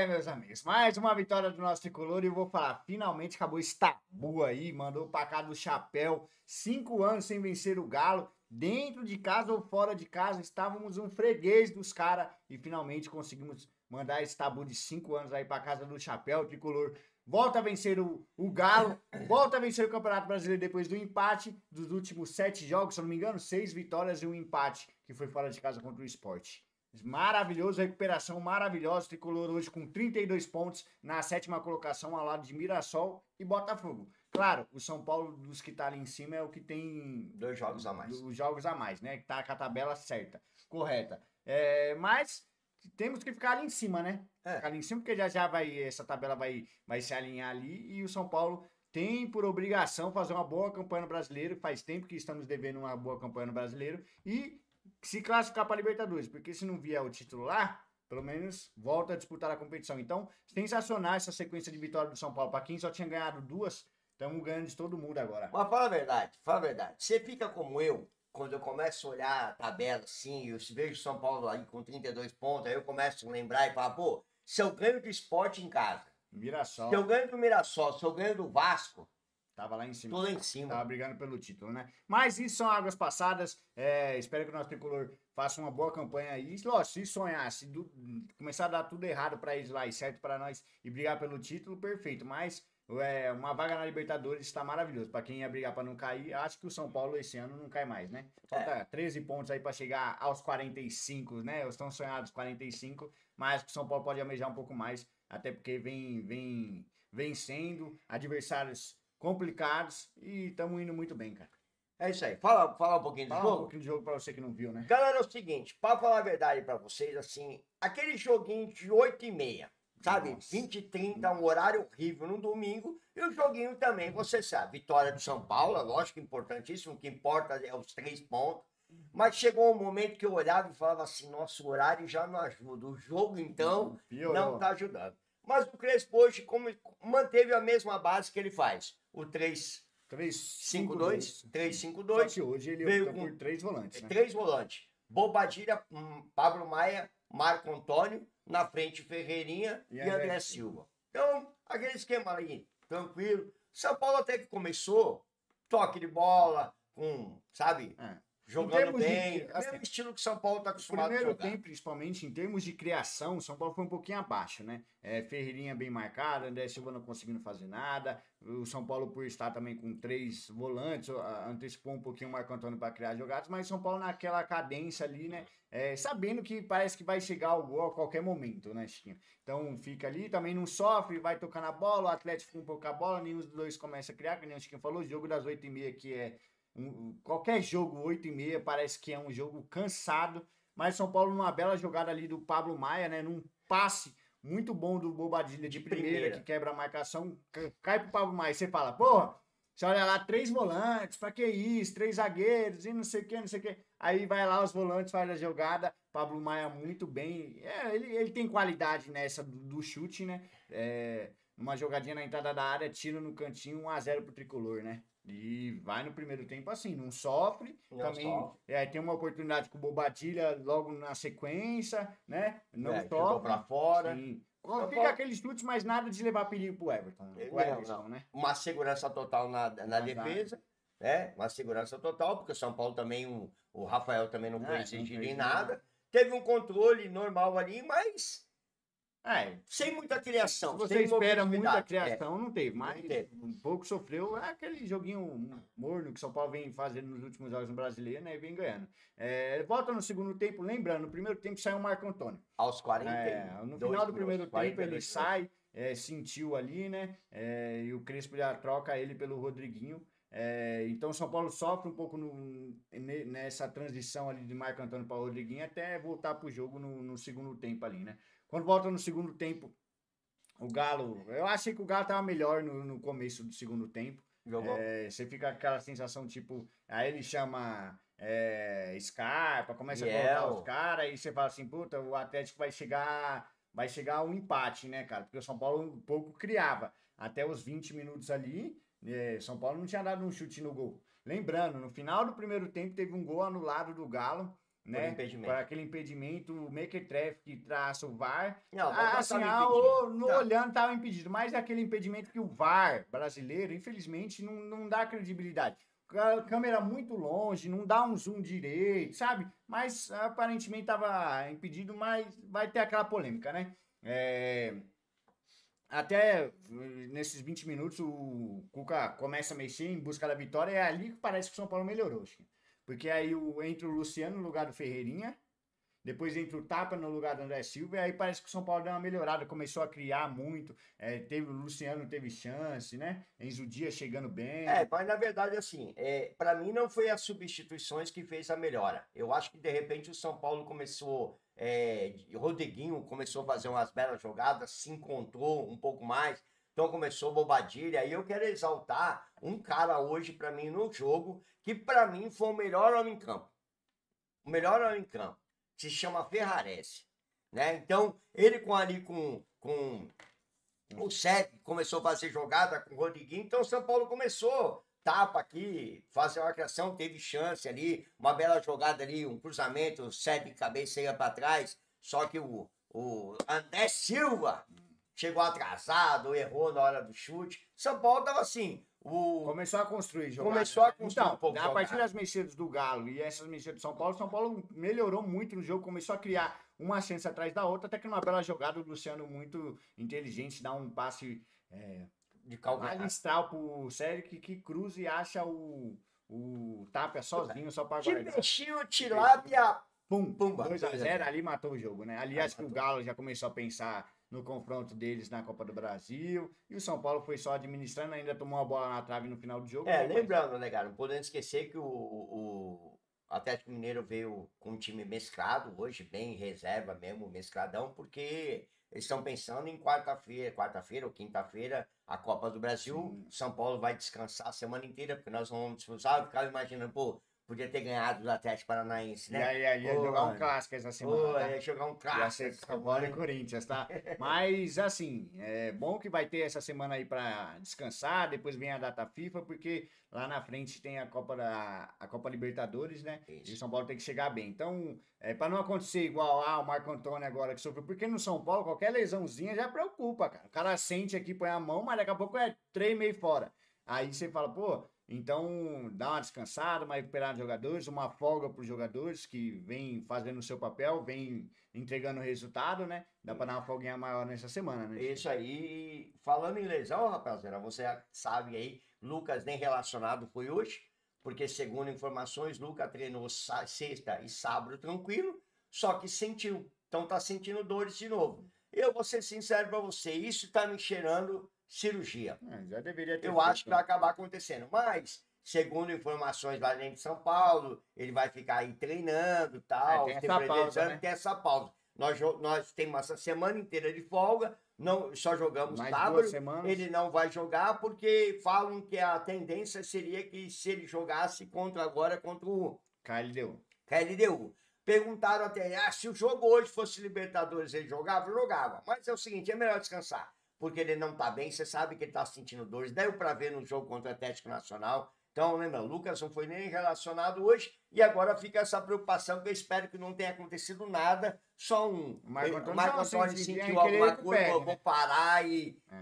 Meus amigos, mais uma vitória do nosso tricolor e eu vou falar, finalmente acabou esse tabu aí, mandou pra cá do chapéu, 5 anos sem vencer o Galo, dentro de casa ou fora de casa, estávamos um freguês dos caras e finalmente conseguimos mandar esse tabu de 5 anos aí pra casa do chapéu, o tricolor volta a vencer o Galo, volta a vencer o Campeonato Brasileiro depois do empate dos últimos 7 jogos, se eu não me engano, 6 vitórias e um empate, que foi fora de casa contra o Sport. Maravilhoso, recuperação maravilhosa. Tricolor hoje com 32 pontos na 7ª colocação, ao lado de Mirassol e Botafogo. Claro, o São Paulo, dos que tá ali em cima, é o que tem 2 jogos a mais. Os jogos a mais, né? Que tá com a tabela certa, correta. Mas temos que ficar ali em cima, né? Ficar ali em cima, porque já vai, essa tabela vai se alinhar ali e o São Paulo tem por obrigação fazer uma boa campanha no Brasileiro. Faz tempo que estamos devendo uma boa campanha no Brasileiro e se classificar para a Libertadores, porque se não vier o título lá, pelo menos volta a disputar a competição. Então, sensacional essa sequência de vitória do São Paulo. Para quem só tinha ganhado 2, estamos ganhando de todo mundo agora. Mas fala a verdade, fala a verdade. Você fica como eu, quando eu começo a olhar a tabela assim, eu vejo o São Paulo aí com 32 pontos, aí eu começo a lembrar e falar, pô, se eu ganho do Sport em casa, Mirassol. se eu ganho do Mirassol, se eu ganho do Vasco, tava lá em cima. tô lá em cima. Tava brigando pelo título, né? Mas isso são águas passadas. Espero que o nosso tricolor faça uma boa campanha aí. Lógico, se sonhar, se começar a dar tudo errado para eles lá e certo para nós e brigar pelo título, perfeito. Mas uma vaga na Libertadores está maravilhoso. Para quem ia brigar para não cair, acho que o São Paulo esse ano não cai mais, né? Falta 13 pontos aí para chegar aos 45, né? Os tão sonhados 45, mas que o São Paulo pode almejar um pouco mais, até porque vem vencendo adversários complicados e estamos indo muito bem, cara. É isso aí. Fala um pouquinho do Fala jogo. um pouquinho do jogo pra você que não viu, né? Galera, é o seguinte, pra falar a verdade pra vocês, assim, aquele joguinho de 8h30, sabe? Nossa. 20h30, um horário horrível no domingo, e o joguinho também, você sabe, vitória do São Paulo, lógico, importantíssimo, o que importa é os 3 pontos, mas chegou um momento que eu olhava e falava assim, nosso horário já não ajuda, o jogo então não tá ajudando. Mas o Crespo hoje manteve a mesma base que ele faz, o 3-5-2. Só que hoje ele veio optou por 3 volantes, né? 3 volantes. Bobadilha, Pablo Maia, Marco Antônio, na frente Ferreirinha e André Silva. Então, aquele esquema aí, tranquilo. São Paulo até que começou, toque de bola, sabe? Jogando bem, assim, mesmo estilo que São Paulo está acostumado a jogar. Primeiro tempo, principalmente, em termos de criação, o São Paulo foi um pouquinho abaixo, né? Ferreirinha bem marcado, André Silva não conseguindo fazer nada. O São Paulo, por estar também com 3 volantes, antecipou um pouquinho o Marco Antônio para criar jogadas, mas o São Paulo naquela cadência ali, né? Sabendo que parece que vai chegar o gol a qualquer momento, né, Chiquinho? Então fica ali, também não sofre, vai tocando a bola, o Atlético com um pouco a bola, nenhum dos dois começa a criar, que nem o Chiquinho falou, o jogo das 8h30 que qualquer jogo 8h30 parece que é um jogo cansado, mas São Paulo numa bela jogada ali do Pablo Maia, né, num passe muito bom do Bobadilha de primeira que quebra a marcação, cai pro Pablo Maia, você fala, porra, você olha lá, 3 volantes, pra que isso, 3 zagueiros e não sei o que, aí vai lá os volantes, faz a jogada, Pablo Maia muito bem, ele tem qualidade nessa do chute, né, uma jogadinha na entrada da área, tiro no cantinho, 1-0 pro Tricolor, né? E vai no primeiro tempo assim, não sofre. Também tem uma oportunidade com o Bobadilha logo na sequência, né? Não sofre. Jogou pra fora. Sim. Fica aqueles chutes, mas nada de levar perigo pro Everton. Não. Né? Uma segurança total na defesa, né? Uma segurança total, porque o São Paulo também, o Rafael também não foi exigido em nada. Teve um controle normal ali, mas sem muita criação. Se você espera muita criação, não teve. Mas um pouco sofreu aquele joguinho morno que o São Paulo vem fazendo nos últimos jogos no Brasileiro, né? E vem ganhando. Volta no segundo tempo, lembrando, no primeiro tempo saiu o Marco Antônio. Aos 40. No final do primeiro tempo ele sai, sentiu ali, né? E o Crespo já troca ele pelo Rodriguinho. Então o São Paulo sofre um pouco nessa transição ali de Marco Antônio para o Rodriguinho até voltar pro jogo no segundo tempo ali, né? Quando volta no segundo tempo, o Galo... Eu achei que o Galo tava melhor no começo do segundo tempo. Você fica com aquela sensação, tipo... Aí ele chama Scarpa, começa a colocar os caras, aí você fala assim, puta, o Atlético vai chegar ao empate, né, cara? Porque o São Paulo um pouco criava. Até os 20 minutos ali, São Paulo não tinha dado um chute no gol. Lembrando, no final do primeiro tempo teve um gol anulado do Galo, né? impedimento. Por aquele impedimento, o Mequetrefe traça o VAR. Não, Assim, olhando estava impedido, mas é aquele impedimento que o VAR brasileiro, infelizmente, não dá credibilidade. Câmera muito longe, não dá um zoom direito, sabe? Mas aparentemente estava impedido, mas vai ter aquela polêmica, né? Até nesses 20 minutos o Cuca começa a mexer em busca da vitória, é ali que parece que o São Paulo melhorou, Chico. Porque aí entra o Luciano no lugar do Ferreirinha, depois entra o Tapa no lugar do André Silva, e aí parece que o São Paulo deu uma melhorada, começou a criar muito, o Luciano teve chance, né? Enzo Dias chegando bem. Mas na verdade, assim, para mim não foi as substituições que fez a melhora. Eu acho que de repente o São Paulo começou, Rodriguinho começou a fazer umas belas jogadas, se encontrou um pouco mais, então começou Bobadilha. E eu quero exaltar um cara hoje para mim no jogo, que para mim foi o melhor homem em campo. O melhor homem em campo. Se chama Ferrarese, né? Então, ele com o Sete começou a fazer jogada com o Rodriguinho, então o São Paulo começou, tapa aqui, fazer uma criação, teve chance ali, uma bela jogada ali, um cruzamento, o Sete de cabeça ia para trás, só que o André Silva chegou atrasado, errou na hora do chute. São Paulo tava assim, começou a construir jogada. Começou a construir então, um pouco a partir das mexidas do Galo e essas mexidas do São Paulo melhorou muito no jogo, começou a criar uma chance atrás da outra, até que numa bela jogada o Luciano muito inteligente dá um passe de calcanhar magistral pro Sérgio que cruza e acha o Tapia sozinho só para guardar. De peixinho, tilápia, pumba, 2-0, ali matou o jogo, né? Ali acho que o Galo já começou a pensar no confronto deles na Copa do Brasil, e o São Paulo foi só administrando, ainda tomou uma bola na trave no final do jogo. Lembrando, né, cara, não podemos esquecer que o Atlético Mineiro veio com um time mesclado hoje, bem reserva mesmo, mescladão, porque eles estão pensando em quarta-feira ou quinta-feira, a Copa do Brasil. Sim. São Paulo vai descansar a semana inteira, porque nós vamos desfrutar. Eu ficava imaginando, podia ter ganhado do Atlético Paranaense, né? Ia jogar um clássico essa semana. Ia jogar um clássico. Ia ser São Paulo e Corinthians, tá? Mas, assim, é bom que vai ter essa semana aí pra descansar, depois vem a data FIFA, porque lá na frente tem a Copa Libertadores, né? Isso. E o São Paulo tem que chegar bem. Então, pra não acontecer igual o Marco Antônio agora que sofreu, porque no São Paulo qualquer lesãozinha já preocupa, cara. O cara sente aqui, põe a mão, mas daqui a pouco é 3 meio fora. Aí você fala, então, dá uma descansada, uma recuperada de jogadores, uma folga para os jogadores que vem fazendo o seu papel, vem entregando o resultado, né? Dá para dar uma folguinha maior nessa semana, né? Isso aí. Falando em lesão, rapaziada, você sabe aí, Lucas nem relacionado foi hoje, porque segundo informações, Lucas treinou sexta e sábado tranquilo, só que sentiu. Então tá sentindo dores de novo. Eu vou ser sincero para você, isso tá me cheirando cirurgia. Já deveria ter. Eu acho que vai acabar acontecendo. Mas, segundo informações lá dentro de São Paulo, ele vai ficar aí treinando e tal. Tem essa pausa. Nós temos essa semana inteira de folga, só jogamos sábado. Ele não vai jogar porque falam que a tendência seria que se ele jogasse contra o KLDU. Perguntaram até, se o jogo hoje fosse Libertadores, ele jogava? Jogava. Mas é o seguinte, é melhor descansar. Porque ele não tá bem, você sabe que ele tá sentindo dores. Deu para ver no jogo contra o Atlético Nacional. Então, lembra, o Lucas não foi nem relacionado hoje. E agora fica essa preocupação que eu espero que não tenha acontecido nada. Só o Marco Antônio sentiu alguma coisa, eu vou parar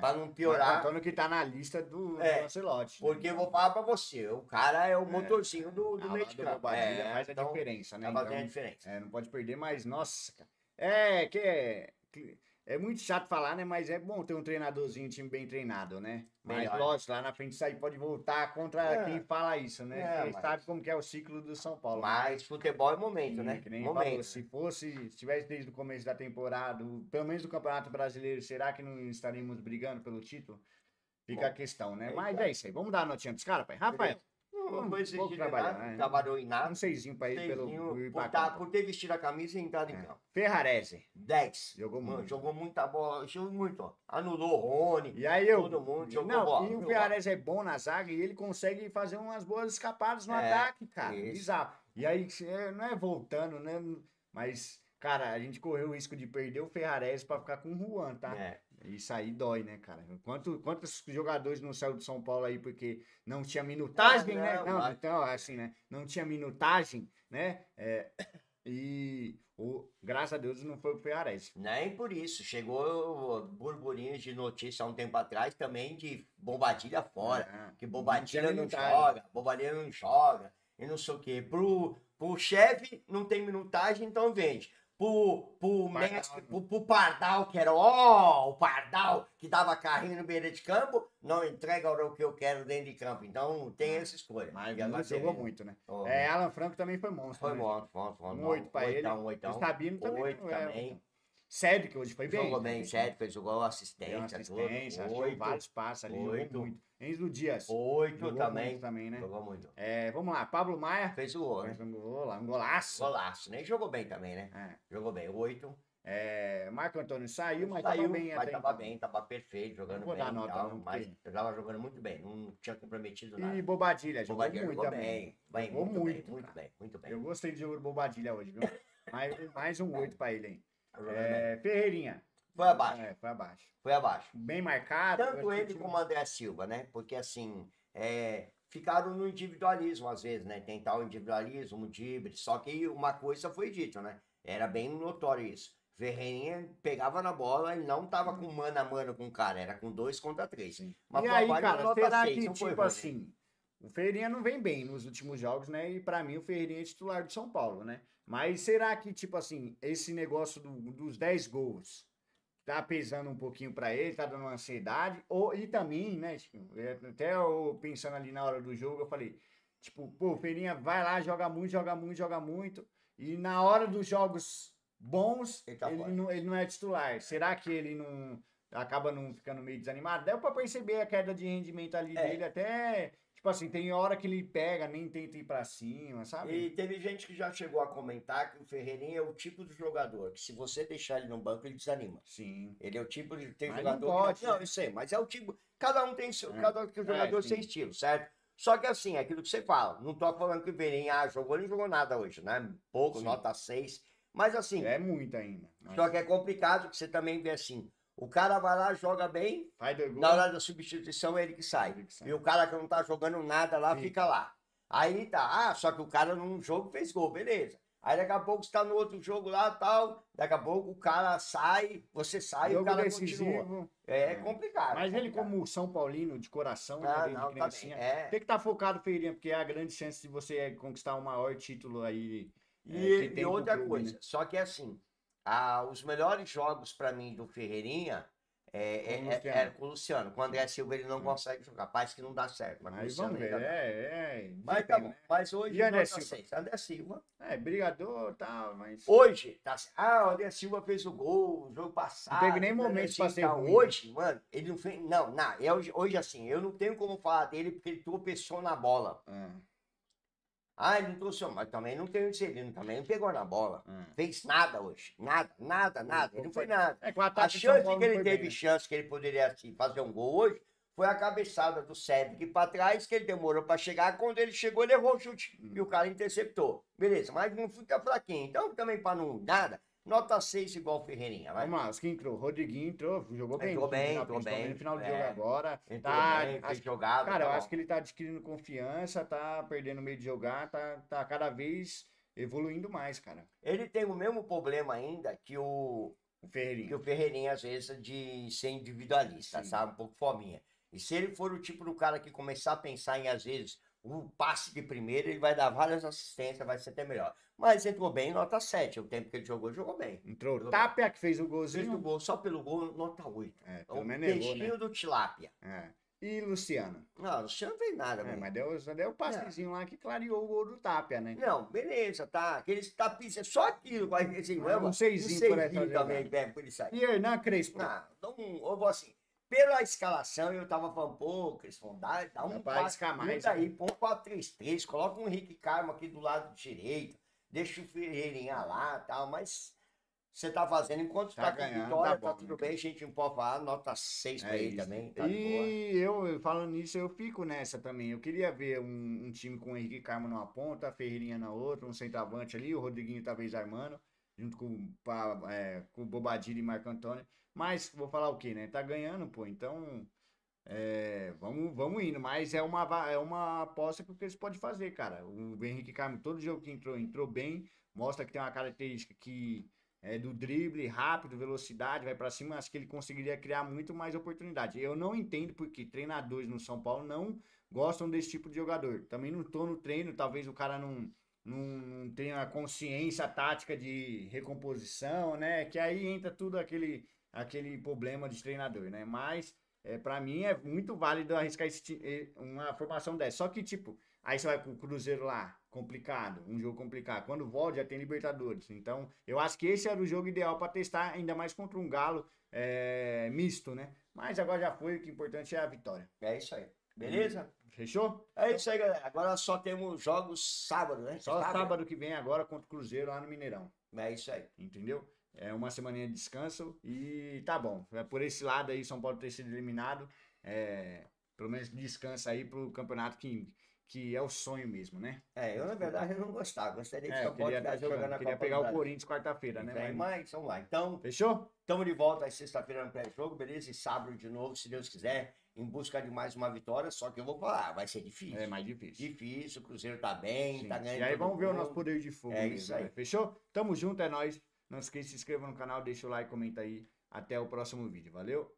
para não piorar. O Marco Antônio que tá na lista do Ancelotti. Porque eu vou falar para você, o cara é o motorzinho do meio de campo. Faz a diferença, né? Faz a diferença. Não pode perder, mas, nossa, cara. É muito chato falar, né? Mas é bom ter um treinadorzinho, um time bem treinado, né? Mas, lógico, lá na frente isso aí pode voltar contra quem fala isso, né? Porque sabe como que é o ciclo do São Paulo. Mas futebol é momento, né? Que nem falou, se tivesse desde o começo da temporada, pelo menos do Campeonato Brasileiro, será que não estaríamos brigando pelo título? Fica a questão, né? Mas é isso aí. Vamos dar a notinha dos caras, pai? Rafael. Trabalhou em nada. Um 6zinho pra ele por ter vestido a camisa e entrado em campo. Ferrarese. 10. Jogou muito. Jogou muita bola. Jogou muito, ó. Anulou o Rony. E aí todo mundo jogou bola. E o Ferrarese é bom na zaga e ele consegue fazer umas boas escapadas no ataque, cara. Bizarro. E aí, não é voltando, né? Mas, cara, a gente correu o risco de perder o Ferrarese pra ficar com o Juan, tá? Isso aí dói, né, cara? Quantos jogadores não saiu do São Paulo aí porque não tinha minutagem, né? Então, assim, né? Não tinha minutagem, né? Graças a Deus não foi o Ferrarese. Nem por isso. Chegou burburinhos de notícia há um tempo atrás também de Bobadilha fora. Que Bobadilha não joga, Bobadilha não joga, e não sei o quê. Pro chefe não tem minutagem, então vende. Pro mestre, pro Pardal, que era o Pardal, que dava carrinho no beira de campo, não entrega o que eu quero dentro de campo. Então tem essa escolha. Mas jogou muito, né? Alan Franco também foi monstro. Foi né? monstro. Um 8 pra ele. Oitão. O Sabino também. 8 também. Cédric, que hoje foi bem. Jogou bem, Cédric, jogou assistência. Achou vários passos ali, jogou muito. Enzo Dias. 8 também, né? Jogou muito. Vamos lá, Pablo Maia. Fez o gol, né? Um golaço. Golaço, nem jogou bem também, né? Jogou bem, 8. Marco Antônio saiu, mas tava bem mas tava bem, tava perfeito, jogando bem. Vou dar nota, tal, não, mas eu tava jogando muito bem, não tinha comprometido nada. E Bobadilha, jogou muito jogou também. Muito bem. Eu gostei de jogo do Bobadilha hoje, viu? mais um 8 pra ele, hein? Ferreirinha. Foi abaixo. Foi abaixo. Bem marcado. Tanto ele como o André Silva, né? Porque assim, ficaram no individualismo às vezes, né? Tentar o individualismo, o drible. Só que uma coisa foi dito, né? Era bem notório isso. Ferreirinha pegava na bola e não tava com mano a mano com o cara, era com 2 contra 3. Mas e aí, cara, será que, tipo assim, o Ferreirinha não vem bem nos últimos jogos, né? E pra mim o Ferreirinha é titular do São Paulo, né? Mas será que, tipo assim, esse negócio dos 10 gols tá pesando um pouquinho pra ele, tá dando uma ansiedade? E também, né, tipo, até eu pensando ali na hora do jogo, eu falei, tipo, pô, o Ferreirinha vai lá, joga muito, e na hora dos jogos bons, ele não é titular. Será que ele não acaba não ficando meio desanimado? Deu pra perceber a queda de rendimento ali dele, até... Tipo assim, tem hora que ele pega, nem tenta ir pra cima, sabe? E teve gente que já chegou a comentar que o Ferreirinha é o tipo de jogador que se você deixar ele no banco, ele desanima. Sim. Ele é o tipo de mas jogador... Não, pode, eu sei, mas é o tipo... Cada um tem seu... Cada jogador tem estilo, certo? Só que assim, é aquilo que você fala. Não tô falando que o Ferreirinha jogou, nem jogou nada hoje, né? Pouco, nota 6. Mas assim... É muito ainda. Só que é complicado que você também vê assim... O cara vai lá, joga bem, na hora da substituição é ele que sai. E o cara que não tá jogando nada lá, fica lá. Aí tá, só que o cara num jogo fez gol, beleza. Aí daqui a pouco você tá no outro jogo lá tal, daqui a pouco o cara sai, você sai e o cara continua. É complicado. Mas ele como São Paulino, de coração, não, tá bem. Tem que estar focado, Ferreirinha, porque é a grande chance de você conquistar o maior título aí. E outra coisa, né? Só que assim... os melhores jogos para mim do Ferreirinha é com o Luciano. Com o André Silva ele não consegue jogar. Parece que não dá certo. Mas vamos ver. Mas tá bom. Mas hoje André Silva? André Silva. Brigador e tal, mas... Hoje, tá o André Silva fez o gol no jogo passado. Não teve nem momento pra ser ruim. Hoje, mano, ele não fez... Não, hoje assim, eu não tenho como falar dele porque ele tropeçou na bola. Ele não trouxe, mas também não tem ele também não pegou na bola. Fez nada hoje. Nada. Ele não foi nada. A chance que ele teve chance que ele poderia assim, fazer um gol hoje foi a cabeçada do Cédric para trás, que ele demorou para chegar. Quando ele chegou, ele errou o chute. E o cara interceptou. Beleza, mas não fica fraquinho. Então, também para não nada, nota 6 igual o Ferreirinha. Vai. Vamos lá, os que entrou. Rodriguinho entrou, jogou bem. Entrou bem. No final do jogo agora. Fez jogada. Cara, eu acho que ele tá adquirindo confiança, tá perdendo o meio de jogar, tá cada vez evoluindo mais, cara. Ele tem o mesmo problema ainda que o Ferreirinha. Que o Ferreirinha, às vezes, de ser individualista, sabe? Um pouco fominha. E se ele for o tipo do cara que começar a pensar em, às vezes, um passe de primeira, ele vai dar várias assistências, vai ser até melhor. Mas entrou bem, nota 7. O tempo que ele jogou bem. Entrou o Tapia, que fez o golzinho. Fez o gol, só pelo gol, nota 8. Pelo o menos peixinho, né? Do Tilápia. E Luciano? Não, Luciano não fez nada, mas deu o passezinho lá que clareou o gol do Tapia, né? Não, beleza, tá. Aqueles tapinhos, só aquilo. Assim, um seisinho por essa também, por isso aí. E Hernan Crespo? Eu vou assim. Pela escalação, eu tava falando, pô, eles vão dar um passe mais aí, põe um 4-3-3, coloca um Henrique Carmo aqui do lado direito, deixa o Ferreirinha lá e tal, mas você tá fazendo, enquanto tá com vitória, tá tudo bem, a gente não pode falar, nota 6 pra ele também, tá e eu, falando nisso, eu fico nessa também, eu queria ver um time com o Henrique Carmo numa ponta, a Ferreirinha na outra, um centroavante ali, o Rodriguinho talvez armando, junto com o Bobadilha e Marco Antônio. Mas vou falar o quê, né? Tá ganhando, pô. Então, vamos indo. Mas é uma aposta que eles podem fazer, cara. O Henrique Carmo, todo jogo que entrou bem. mostra que tem uma característica que é do drible, rápido, velocidade, vai pra cima, acho que ele conseguiria criar muito mais oportunidade. Eu não entendo porque treinadores no São Paulo não gostam desse tipo de jogador. Também não tô no treino, talvez o cara não tenha a consciência tática de recomposição, né? Que aí entra tudo aquele problema de treinador, né? Mas para mim é muito válido arriscar uma formação dessa. Só que, tipo, aí você vai pro Cruzeiro lá, complicado, um jogo complicado. Quando volta, já tem Libertadores. Então, eu acho que esse era o jogo ideal para testar, ainda mais contra um Galo misto, né? Mas agora já foi, o que é importante é a vitória. É isso aí. Beleza? Fechou? É isso aí, galera. Agora só temos jogos sábado, né? Só sábado que vem agora contra o Cruzeiro lá no Mineirão. É isso aí. Entendeu? É uma semaninha de descanso e tá bom. Por esse lado aí, São Paulo ter sido eliminado, pelo menos descansa aí pro campeonato que é o sonho mesmo, né? Eu na verdade eu não gostava. Gostaria que o Eu São Paulo queria estar estivesse jogando a queria Copa pegar do o Brasil. Corinthians quarta-feira, né? Mas vamos lá. Então, Fechou? estamos de volta às sexta-feira no pré-jogo, beleza? E sábado de novo, se Deus quiser, em busca de mais uma vitória. Só que eu vou falar, vai ser difícil. É mais difícil. Difícil, o Cruzeiro tá bem, Sim. tá ganhando. E aí todo vamos ver o mundo. nosso poder de fogo É mesmo, isso aí. né? Fechou? Tamo junto, é nóis. Não esqueça de se inscrever no canal, deixa o like, comenta aí. Até o próximo vídeo. Valeu?